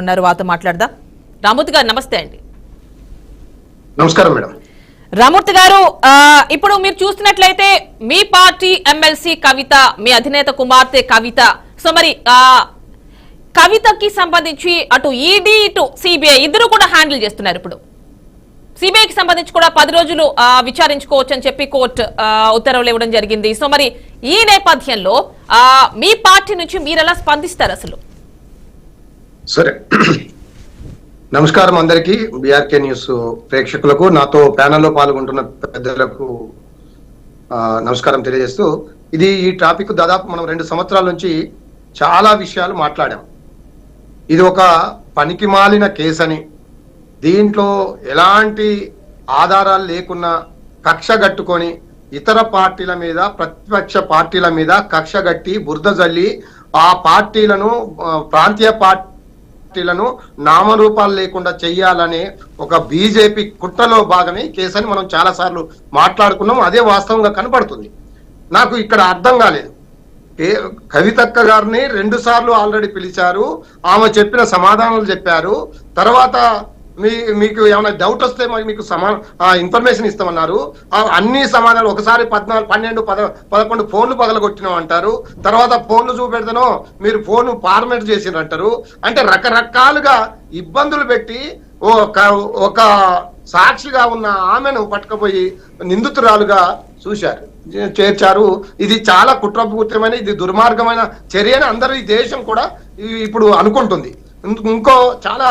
ఉన్నారు వారితో మాట్లాడదాం. రామూర్తి గారు నమస్తే అండి. నమస్కారం మేడం. రామూర్తి గారు, ఇప్పుడు మీరు చూస్తున్నట్లయితే మీ పార్టీ ఎమ్మెల్సీ కవిత, మీ అధినేత కుమార్తె కవిత, సో మరి కవితకి సంబంధించి అటు ఈడీ ఇటు సిబిఐ ఇద్దరు కూడా హ్యాండిల్ చేస్తున్నారు. ఇప్పుడు సిబిఐకి సంబంధించి కూడా 10 రోజులు విచారించుకోవచ్చు అని చెప్పి కోర్టు ఉత్తర్వులు ఇవ్వడం జరిగింది. సో మరి ఈ నేపథ్యంలో మీ పార్టీ నుంచి మీరు ఎలా స్పందిస్తారు అసలు? సరే, నమస్కారం అందరికీ. బీఆర్కే న్యూస్ ప్రేక్షకులకు, నాతో ప్యానెల్లో పాల్గొంటున్న పెద్దలకు నమస్కారం తెలియజేస్తూ, ఈ టాపిక్ దాదాపు మనం 2 సంవత్సరాల నుంచి చాలా విషయాలు మాట్లాడాం. ఇది ఒక పనికి మాలిన కేసు అని, దీంట్లో ఎలాంటి ఆధారాలు లేకున్నా కక్ష గట్టుకొని ఇతర పార్టీల మీద, ప్రతిపక్ష పార్టీల మీద కక్ష గట్టి బురద జల్లి ఆ పార్టీలను, ప్రాంతీయ పార్టీలను నామరూపాలు లేకుండా చెయ్యాలనే ఒక బీజేపీ కుట్రలో భాగమే కేసు అని మనం చాలా సార్లు మాట్లాడుకున్నాం. అదే వాస్తవంగా కనపడుతుంది. నాకు ఇక్కడ అర్థం కాలేదు, కవితక్క గారిని 2 సార్లు ఆల్రెడీ పిలిచారు, ఆమె చెప్పిన సమాధానాలు చెప్పారు. తర్వాత మీకు ఏమైనా డౌట్ వస్తే మీకు ఇన్ఫర్మేషన్ ఇస్తామన్నారు. అన్ని సమాధానాలు ఒకసారి 14, 12, 11 ఫోన్లు పగలగొట్టినాం అంటారు. తర్వాత ఫోన్లు చూపెడతానో మీరు ఫోన్ ఫార్మేట్ చేసినారు అంటారు. అంటే రకరకాలుగా ఇబ్బందులు పెట్టి ఒక సాక్షిగా ఉన్న ఆమెను పట్టుకుపోయి నిందితురాలుగా చేర్చారు. ఇది చాలా కుట్రపూరితమైన, ఇది దుర్మార్గమైన చర్య అని అందరూ ఈ దేశం కూడా ఇప్పుడు అనుకుంటుంది. ఇంకో చాలా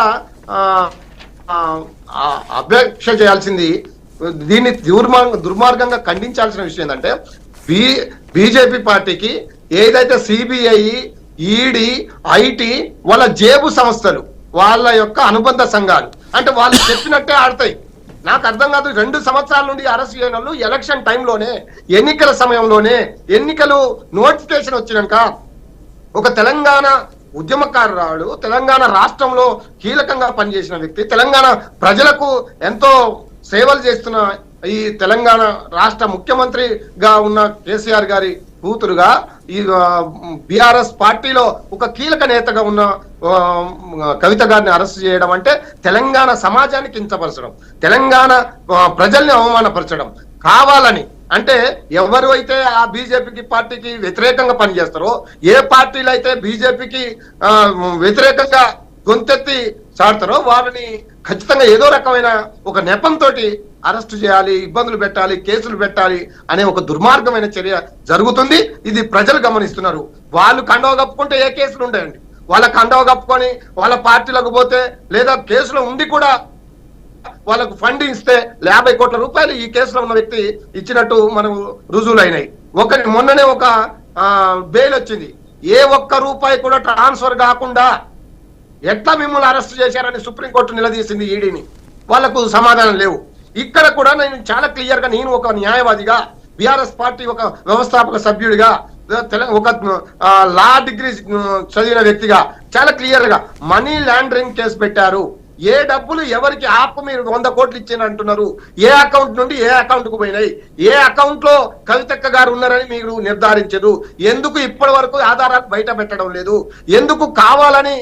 అపేక్ష చేయాల్సింది, దీన్ని దుర్మార్గంగా ఖండించాల్సిన విషయం ఏంటంటే, బీజేపీ పార్టీకి ఏదైతే సిబిఐ, ఈడీ, ఐటీ వాళ్ళ జేబు సంస్థలు, వాళ్ళ యొక్క అనుబంధ సంఘాలు, అంటే వాళ్ళు చెప్పినట్టే ఆడతాయి. నాకు అర్థం కాదు, 2 సంవత్సరాల నుండి అరెస్ట్ చేయని వాళ్ళు ఎలక్షన్ టైంలోనే, ఎన్నికల సమయంలోనే, ఎన్నికలు నోటిఫికేషన్ వచ్చినాక ఒక తెలంగాణ ఉద్యమకారురాలు, తెలంగాణ రాష్ట్రంలో కీలకంగా పనిచేసిన వ్యక్తి, తెలంగాణ ప్రజలకు ఎంతో సేవలు చేస్తున్న ఈ తెలంగాణ రాష్ట్ర ముఖ్యమంత్రిగా ఉన్న కేసీఆర్ గారి కూతురుగా ఈ బీఆర్ఎస్ పార్టీలో ఒక కీలక నేతగా ఉన్న కవిత గారిని అరెస్ట్ చేయడం అంటే తెలంగాణ సమాజాన్ని కించపరచడం, తెలంగాణ ప్రజల్ని అవమానపరచడం కావాలని. అంటే ఎవరు అయితే ఆ బీజేపీకి పార్టీకి వ్యతిరేకంగా పనిచేస్తారో, ఏ పార్టీలు అయితే బీజేపీకి వ్యతిరేకంగా గొంతెత్తి చాడతారో వారిని ఖచ్చితంగా ఏదో రకమైన ఒక నెపంతో అరెస్ట్ చేయాలి, ఇబ్బందులు పెట్టాలి, కేసులు పెట్టాలి అనే ఒక దుర్మార్గమైన చర్య జరుగుతుంది. ఇది ప్రజలు గమనిస్తున్నారు. వాళ్ళు కండవ కప్పుకుంటే ఏ కేసులు ఉంటాయండి? వాళ్ళ కండవ కప్పుకొని వాళ్ళ పార్టీలకు పోతే, లేదా కేసులో ఉండి కూడా వాళ్ళకు ఫండింగ్ ఇస్తే 50 కోట్ల రూపాయలు ఈ కేసులో ఉన్న వ్యక్తి ఇచ్చినట్టు మనకు రుజువులు అయినాయి. మొన్ననే ఒక బెయిల్ వచ్చింది. ఏ ఒక్క రూపాయి కూడా ట్రాన్స్ఫర్ కాకుండా ఎట్లా మిమ్మల్ని అరెస్ట్ చేశారని సుప్రీంకోర్టు నిలదీసింది ఈడీని. వాళ్లకు సమాధానం లేవు. ఇక్కడ కూడా నేను చాలా క్లియర్ గా, నేను ఒక న్యాయవాదిగా, బీఆర్ఎస్ పార్టీ ఒక వ్యవస్థాపక సభ్యుడిగా, ఒక లా డిగ్రీ చదివిన వ్యక్తిగా చాలా క్లియర్ గా మనీ లాండరింగ్ కేసు పెట్టారు. ఏ డబ్బులు ఎవరికి మీరు 100 కోట్లు ఇచ్చారు అంటున్నారు, ఏ అకౌంట్ నుండి ఏ అకౌంట్ కు పోయినాయి, ఏ అకౌంట్ లో కవితక్క గారు ఉన్నారని మీరు నిర్ధారించదు, ఎందుకు ఇప్పటి వరకు ఆధారాలు బయట పెట్టడం లేదు, ఎందుకు కావాలని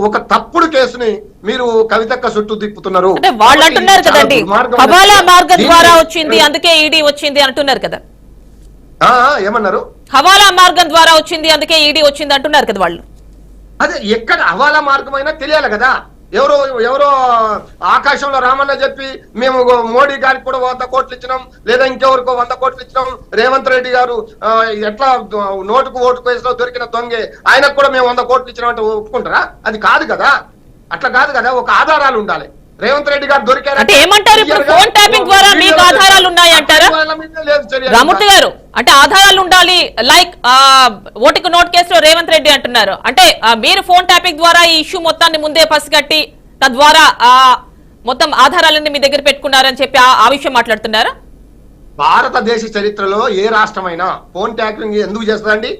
ఒక తప్పుడు కేసుని మీరు కవితక్క చుట్టూ తిప్పుతున్నారు? వాళ్ళు అంటున్నారు కదండి, హవాలా మార్గం ద్వారా వచ్చింది అందుకే ఈడీ వచ్చింది అంటున్నారు కదా. ఏమన్నారు? హవాలా మార్గం ద్వారా వచ్చింది అందుకే ఈడీ వచ్చింది అంటున్నారు కదా వాళ్ళు. అదే, ఎక్కడ హవాలా మార్గమైనా తెలియాలి కదా. ఎవరో ఆకాశంలో రామన్న చెప్పి మేము మోడీ గారికి కూడా 100 కోట్లు ఇచ్చినాం, లేదా ఇంకెవరికో 100 కోట్లు ఇచ్చినాం, రేవంత్ రెడ్డి గారు ఎట్లా నోటుకు ఓటు కేసులో దొరికిన దొంగే, ఆయనకు కూడా మేము 100 కోట్లు ఇచ్చినాం అంటే ఒప్పుకుంటారా? అది కాదు కదా, అట్లా కాదు కదా. ఒక ఆధారాలు ఉండాలి. రేవంత్ రెడ్డి గారు దొరికారు అంటే ఏమంటారు? ఫోన్ ట్యాపింగ్ ద్వారా మీకు ఆధారాలు ఉన్నాయి అంటారా రామూర్తి గారు? అంటే ఆధారాలు ఉండాలి, లైక్ ఓటుకు నోట్ కేసులో రేవంత్ రెడ్డి అంటున్నారు. అంటే మీరు ఫోన్ ట్యాపింగ్ ద్వారా ఈ ఇష్యూ మొత్తాన్ని ముందే పసిగట్టి తద్వారా మొత్తం ఆధారాలన్నీ మీ దగ్గర పెట్టుకున్నారని చెప్పి ఆ విషయం మాట్లాడుతున్నారా? భారతదేశ చరిత్రలో ఏ రాష్ట్రమైనా ఫోన్ ట్యాపింగ్ ఎందుకు చేస్తుందండి?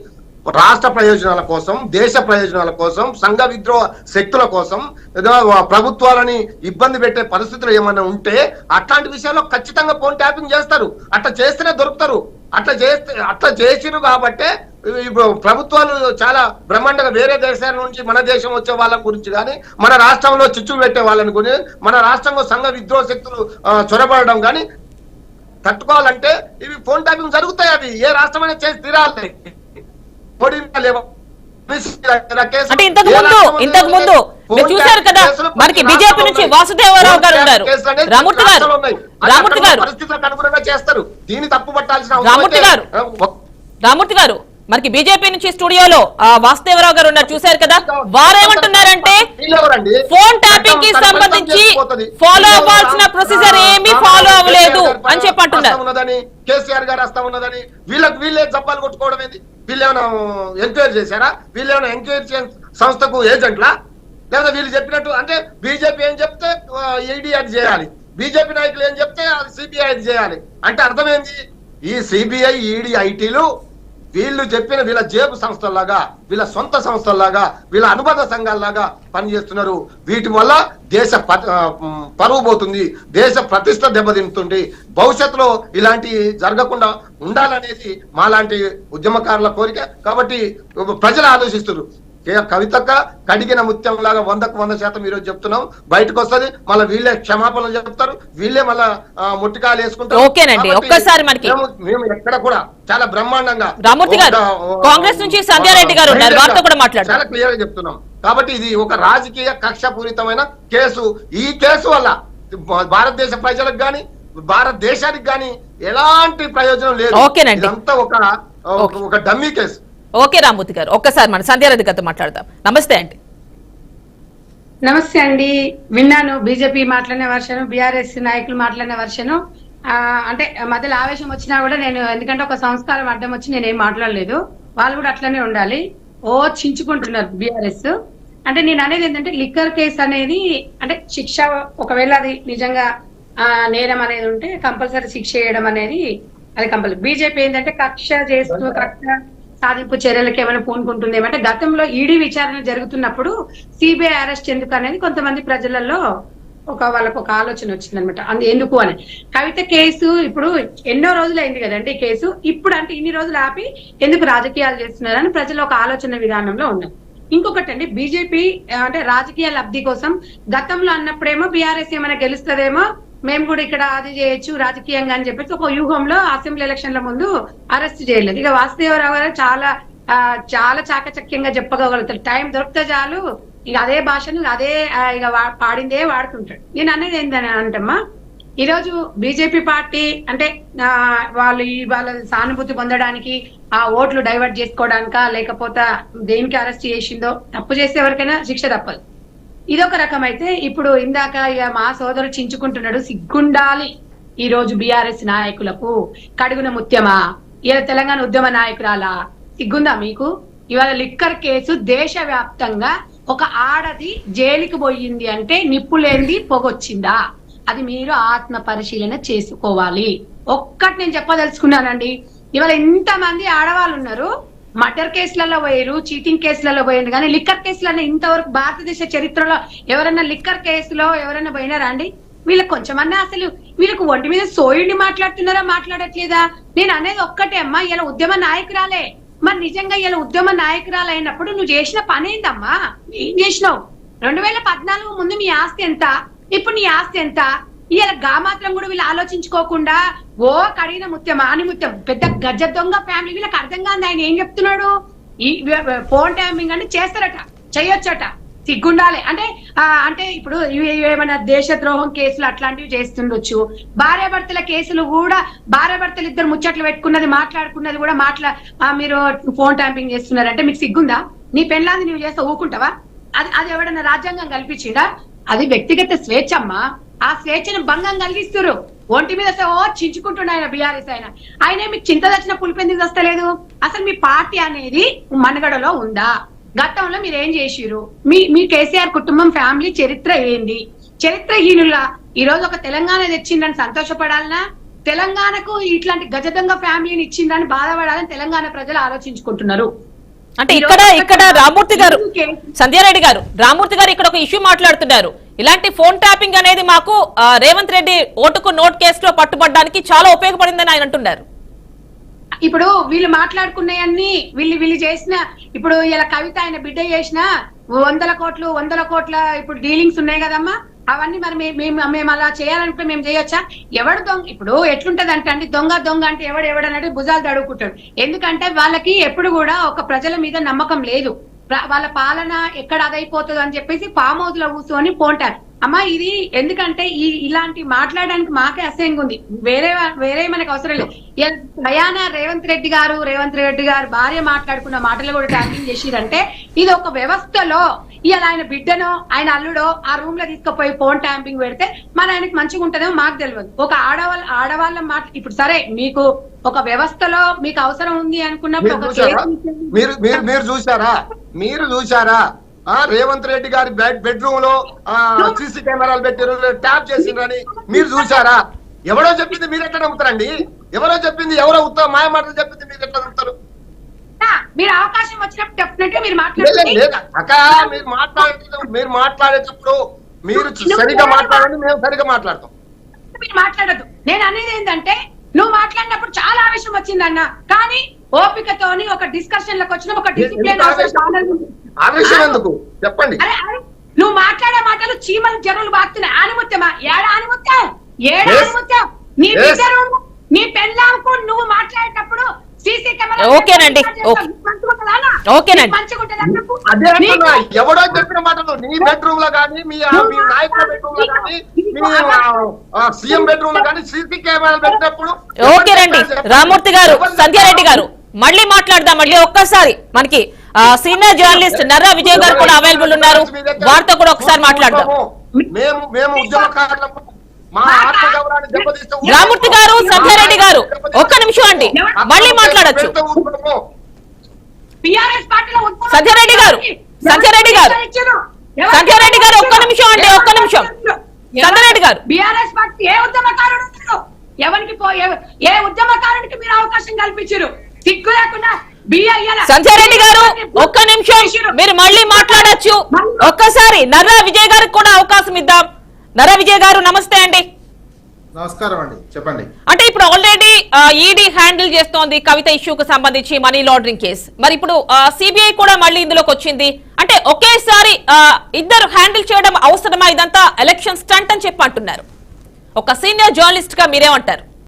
రాష్ట్ర ప్రయోజనాల కోసం, దేశ ప్రయోజనాల కోసం, సంఘ విద్రోహ శక్తుల కోసం, ప్రభుత్వాలని ఇబ్బంది పెట్టే పరిస్థితులు ఏమైనా ఉంటే అట్లాంటి విషయాల్లో ఖచ్చితంగా ఫోన్ ట్యాపింగ్ చేస్తారు. అట్లా చేస్తేనే దొరుకుతారు. అట్లా చేసిరు కాబట్టే ఇప్పుడు ప్రభుత్వాలు చాలా బ్రహ్మాండంగా వేరే దేశాల నుంచి మన దేశం వచ్చే వాళ్ళ గురించి కానీ, మన రాష్ట్రంలో చిచ్చు పెట్టే వాళ్ళని గురించి, మన రాష్ట్రంలో సంఘ విద్రోహ శక్తులు చొరబడడం కానీ తట్టుకోవాలంటే ఇవి ఫోన్ ట్యాపింగ్ జరుగుతాయి. అవి ఏ రాష్ట్రమైనా చేసి తీరాలి. అంటే ఇంతకు ముందు మీరు చూశారు కదా, మనకి బీజేపీ నుంచి వాసుదేవరావు గారు ఉన్నారు. రామూర్తి గారు పరిస్థితులకు అనుగుణంగా చేస్తారు. దీన్ని తప్పు పట్టాల్సిన రామూర్తి గారు మనకి బీజేపీ నుంచి స్టూడియోలో వాసుదేవరావు గారు ఉన్నారు, చూశారు కదా. వారేమంటున్నారంటే ఫోన్ ట్యాపింగ్ కి సంబంధించి ఫాలో అవ్వాల్సిన ప్రొసీజర్ ఏమీ ఫాలో అవ్వలేదు అని చెప్పంటున్నారు. కేసీఆర్ గారు వస్తా ఉన్నదని వీళ్ళే జబ్బాలు కొట్టుకోవడం ఏంది? వీళ్ళేమైనా ఎంక్వైరీ చేశారా? వీళ్ళేమైనా ఎంక్వైరీ సంస్థకు ఏజెంట్లా? లేదా వీళ్ళు చెప్పినట్టు అంటే బీజేపీ ఏం చెప్తే ఈడీ అది చేయాలి, బీజేపీ నాయకులు ఏం చెప్తే అది సిబిఐ అది చేయాలి అంటే అర్థమైంది? ఈ సిబిఐ ఈడీ ఐటీలు వీళ్ళు చెప్పిన వీళ్ళ జేబు సంస్థల్లాగా, వీళ్ళ సొంత సంస్థల్లాగా, వీళ్ళ అనుబంధ సంఘాల్లాగా పనిచేస్తున్నారు. వీటి వల్ల దేశ పరువు పోతుంది, దేశ ప్రతిష్ట దెబ్బతింటుంది. భవిష్యత్తులో ఇలాంటి జరగకుండా ఉండాలనేది మాలాంటి ఉద్యమకారుల కోరిక. కాబట్టి ప్రజలు ఆలోచిస్తున్నారు. కవితక్క కడిగిన ముత్యం లాగా 100% ఈరోజు చెప్తున్నాం. బయటకు వస్తుంది, మళ్ళీ వీళ్ళే క్షమాపణలు చెప్తారు, వీళ్ళే మళ్ళా ముట్టికాయలు వేసుకుంటారు. ఓకేనండి, ఒక్కసారి మనకి మేము ఎక్కడ కూడా చాలా బ్రహ్మాండంగా రామూర్తి గారు కాంగ్రెస్ నుంచి సంధ్యారెడ్డి గారు ఉన్నారు, వారితో కూడా మాట్లాడారు. చాలా క్లియర్ గా చెప్తున్నాం. కాబట్టి ఇది ఒక రాజకీయ కక్షపూరితమైన కేసు. ఈ కేసు వల్ల భారతదేశ ప్రజలకు గాని భారతదేశానికి గాని ఎలాంటి ప్రయోజనం లేదు. ఇదంతా ఒక డమ్మీ కేసు. ఓకే రామూర్తి గారు, ఒక్కసారి మన సంధ్యారెడ్డి గారితో మాట్లాడదాం. నమస్తే అండి. నమస్తే అండి. విన్నాను బీజేపీ మాట్లాడిన వర్షను, బీఆర్ఎస్ నాయకులు మాట్లాడిన వర్షను. అంటే మధ్యలో ఆవేశం వచ్చినా కూడా నేను, ఎందుకంటే ఒక సంస్కారం అడ్డం వచ్చి నేనేం మాట్లాడలేదు. వాళ్ళు కూడా అట్లనే ఉండాలి. చించుకుంటున్నారు బీఆర్ఎస్. అంటే నేను అనేది ఏంటంటే లిక్కర్ కేసు అనేది అంటే శిక్ష, ఒకవేళ అది నిజంగా నేరం అనేది ఉంటే కంపల్సరీ శిక్ష చేయడం అనేది అది కంపల్సరీ. బీజేపీ ఏంటంటే కక్ష సాధింపు చర్యలకు ఏమైనా పూనుకుంటుంది ఏమంటే, గతంలో ఈడీ విచారణ జరుగుతున్నప్పుడు సిబిఐ అరెస్ట్ ఎందుకు అనేది కొంతమంది ప్రజలలో వాళ్ళకు ఒక ఆలోచన వచ్చిందనమాట. ఎందుకు అని. కవిత కేసు ఇప్పుడు ఎన్నో రోజులు అయింది కదండి ఈ కేసు. ఇప్పుడు అంటే ఇన్ని రోజులు ఆపి ఎందుకు రాజకీయాలు చేస్తున్నారని ప్రజలు ఒక ఆలోచన విధానంలో ఉన్నారు. ఇంకొకటి అండి, బీజేపీ అంటే రాజకీయ లబ్ధి కోసం గతంలో అన్నప్పుడేమో బీఆర్ఎస్ ఏమైనా గెలుస్తుందేమో, మేము కూడా ఇక్కడ అది చేయొచ్చు రాజకీయంగా అని చెప్పేసి ఒక వ్యూహంలో అసెంబ్లీ ఎలక్షన్ల ముందు అరెస్ట్ చేయలేదు. ఇక వాసుదేవరావు గారు చాలా చాకచక్యంగా చెప్పగలుగుతారు. టైం దొరికితే చాలు ఇక అదే భాషను అదే ఇక పాడిందే వాడుతుంటాడు. నేను అనేది ఏంటని అంటమ్మా, ఈరోజు బీజేపీ పార్టీ అంటే వాళ్ళ సానుభూతి పొందడానికి ఆ ఓట్లు డైవర్ట్ చేసుకోవడానికా లేకపోతే దేనికి అరెస్ట్ చేసిందో, తప్పు చేస్తే ఎవరికైనా శిక్ష తప్పదు. ఇదొక రకం అయితే, ఇప్పుడు ఇందాక ఇక మా సోదరుడు చించుకుంటున్నాడు, సిగ్గుండాలి ఈ రోజు బీఆర్ఎస్ నాయకులకు. కడుగున ముత్యమా, ఇలా తెలంగాణ ఉద్యమ నాయకురాలా, సిగ్గుందా మీకు? ఇవాళ లిక్కర్ కేసు దేశవ్యాప్తంగా ఒక ఆడది జైలుకి పోయింది అంటే నిప్పులేంది పొగొచ్చిందా? అది మీరు ఆత్మ పరిశీలన చేసుకోవాలి. ఒక్కటి నేను చెప్పదలుచుకున్నానండి, ఇవాళ ఇంతమంది ఆడవాళ్ళు ఉన్నారు, మర్డర్ కేసులలో పోయారు, చీటింగ్ కేసులలో పోయారు, కానీ లిక్కర్ కేసులలో ఇంతవరకు భారతదేశ చరిత్రలో ఎవరైనా లిక్కర్ కేసులో ఎవరైనా పోయినారా అండి? వీళ్ళకి కొంచెమన్నా అసలు వీళ్ళకు ఒంటి మీద సోయుండి మాట్లాడుతున్నారా, మాట్లాడట్లేదా? నేను అనేది ఒక్కటే అమ్మా, ఇలా ఉద్యమ నాయకురాలే. మరి నిజంగా ఇలా ఉద్యమ నాయకురాలు అయినప్పుడు నువ్వు చేసిన పని ఏందమ్మా? ఏం చేసినావు? 2014 ముందు నీ ఆస్తి ఎంత, ఇప్పుడు నీ ఆస్తి ఎంత? ఇలా మాత్రం కూడా వీళ్ళు ఆలోచించుకోకుండా కడిగిన ముత్యం ఆని ముత్యం పెద్ద గజ్జ దొంగ ఫ్యామిలీ. వీళ్ళకి అర్థం కాదు ఆయన ఏం చెప్తున్నాడు. ఈ ఫోన్ ట్యాపింగ్ అంటే చేస్తారట, చేయొచ్చట, సిగ్గుండాలి. అంటే ఇప్పుడు ఏమైనా దేశద్రోహం కేసులు అట్లాంటివి చేస్తుండొచ్చు. భార్యాభర్తల కేసులు కూడా, భార్యాభర్తలు ఇద్దరు ముచ్చట్లు పెట్టుకున్నది మాట్లాడుకున్నది కూడా మీరు ఫోన్ ట్యాపింగ్ చేస్తున్నారంటే మీకు సిగ్గుందా? నీ పెళ్ళాన్ని నువ్వు చేస్తే ఊకుంటావా? అది ఎవడన్నా రాజ్యాంగం కల్పించిందా? అది వ్యక్తిగత స్వేచ్ఛ అమ్మా. ఆ స్వేచ్ఛను భంగం కలిగిస్తారు. ఒంటి మీద చించుకుంటున్నా ఆయన బీఆర్ఎస్ ఆయన మీకు చింత తెచ్చిన పులిపెందుకు వస్తలేదు? అసలు మీ పార్టీ అనేది మనుగడలో ఉందా? గతంలో మీరు ఏం చేసిరు? మీ కేసీఆర్ కుటుంబం ఫ్యామిలీ చరిత్ర ఏంది? చరిత్రహీనులా ఈ రోజు ఒక తెలంగాణ తెచ్చిందని సంతోషపడాలనా, తెలంగాణకు ఇట్లాంటి గజదొంగ ఫ్యామిలీని ఇచ్చిందని బాధపడాలని తెలంగాణ ప్రజలు ఆలోచించుకుంటున్నారు. అంటే ఇక్కడ రామూర్తి గారు, సంధ్యారెడ్డి గారు, రామూర్తి గారు ఇక్కడ ఒక ఇష్యూ మాట్లాడుతున్నారు. ఇలాంటి ఫోన్ ట్యాపింగ్ అనేది మాకు రేవంత్ రెడ్డి ఓటుకు నోట్ కేసులో పట్టుబడడానికి చాలా ఉపయోగపడిందని ఆయన అంటున్నారు. ఇప్పుడు వీళ్ళు మాట్లాడుకున్నాయన్ని వీళ్ళు చేసిన ఇప్పుడు ఇలా కవిత ఆయన బిడ్డ చేసిన 100 కోట్ల ఇప్పుడు డీలింగ్స్ ఉన్నాయి కదమ్మా, అవన్నీ మరి మేము అలా చేయాలంటే మేము చేయొచ్చా? ఎవడు దొంగ ఇప్పుడు ఎట్లుంటది అంటే దొంగ అంటే ఎవడన్నట్టు భుజాలు తడుకుంటాడు. ఎందుకంటే వాళ్ళకి ఎప్పుడు కూడా ఒక ప్రజల మీద నమ్మకం లేదు. వాళ్ళ పాలన ఎక్కడ అదైపోతుంది అని చెప్పేసి ఫామ్ హౌస్ లో కూర్చొని పోంటారు. అమ్మా ఇది ఎందుకంటే ఇలాంటి మాట్లాడడానికి మాకే అసహ్యంగా ఉంది, వేరే మనకు అవసరం లేదు. దయానా రేవంత్ రెడ్డి గారు భార్య మాట్లాడుకున్న మాటలు కూడా ట్యాంపింగ్ చేసిరంటే ఇది ఒక వ్యవస్థలో ఇవాళ ఆయన బిడ్డనో ఆయన అల్లుడో ఆ రూమ్ లో తీసుకుపోయి ఫోన్ ట్యాంపింగ్ పెడితే మన ఆయనకి మంచిగా ఉంటుందేమో మాకు తెలియదు. ఒక ఆడవాళ్ళ మాట ఇప్పుడు సరే మీకు ఒక వ్యవస్థలో మీకు అవసరం ఉంది అనుకున్నప్పుడు మీరు చూసారా రేవంత్ రెడ్డి గారి బెడ్రూమ్ లో సీసీ కెమెరాలు పెట్టారు, ట్యాప్ చేసిండ్రని మీరు చూసారా? ఎవరో చెప్పింది మీరు ఎట్లా నమ్ముతారండి? ఎవరో చెప్పింది ఎవరో ఉత్తమ మాయ మాటలు చెప్పింది మీరు ఎట్లా నమ్ముతారు? మీరు అవకాశం వచ్చినప్పుడు డెఫినెట్ గా మీరు మాట్లాడేటప్పుడు మీరు సరిగా మాట్లాడండి, మేము సరిగా మాట్లాడతాం. మీరు మాట్లాడద్దు. నేను అనేది ఏంటంటే నువ్వు మాట్లాడినప్పుడు చాలా ఆవేశం వచ్చిందన్న, కానీ ఓపికతోని ఒక డిస్కషన్ లకు వచ్చిన ఒక డిసిప్లిన్ ఆవేశం ఎందుకు చెప్పండి. నువ్వు మాట్లాడే మాటలు చీమలు జరువులు బాగుతున్నాయి. ఆనిముత్యమా? ఆనిముత్యం నీ పెళ్ళాంకు నువ్వు మాట్లాడేటప్పుడు సీసీ కెమెరా ఓకేనండి. ఎవడో చెప్పిన మాటలు నీ బెడ్రూమ్ లో కానీ మీ నాయకుల బెడ్రూమ్ లో కానీ మీ సీఎం బెడ్రూమ్ లో కానీ సీసీ కెమెరాలు పెట్టినప్పుడు ఓకేనండి. రామూర్తి గారు, సంధ్యారెడ్డి గారు మళ్ళీ మాట్లాడదాం. మళ్ళీ ఒక్కసారి మనకి సీనియర్ జర్నలిస్ట్ నర్రా విజయ్ గారు కూడా అవైలబుల్ ఉన్నారు, వారితో కూడా ఒకసారి మాట్లాడదాం. మేము ఉద్యమకారులకు రామూర్తి గారు, సంధ్యారెడ్డి గారు ఒక్క నిమిషం అండి, మళ్ళీ మాట్లాడొచ్చు. సంధ్యారెడ్డి గారు ఒక్క నిమిషం అండి, ఒక్క నిమిషం. సంధ్యారెడ్డి గారు, బీఆర్ఎస్ పార్టీ ఏ ఉద్యమకారునికి మీరు అవకాశం కల్పించారు? సిగ్గు లేకుండా సంధ్యారెడ్డి గారు ఒక్క నిమిషం, మీరు మళ్ళీ మాట్లాడొచ్చు. ఒక్కసారి నర్రా విజయ్ గారికి కూడా అవకాశం ఇద్దాం. నర్రా విజయ్ గారు నమస్తే అండి. నమస్కారం అండి, చెప్పండి. అంటే ఇప్పుడు ఆల్రెడీ ఈడీ హ్యాండిల్ చేస్తోంది కవిత ఇష్యూకు సంబంధించి మనీ లాండరింగ్ కేసు, మరి ఇప్పుడు సిబిఐ కూడా మళ్ళీ ఇందులోకి వచ్చింది. అంటే ఒకేసారి ఇద్దరు హ్యాండిల్ చేయడం అవసరమా? ఇదంతా ఎలక్షన్ స్టంట్ అని చెప్పి అంటున్నారు. ఒక సీనియర్ జర్నలిస్ట్ గా మీరేమంటారు?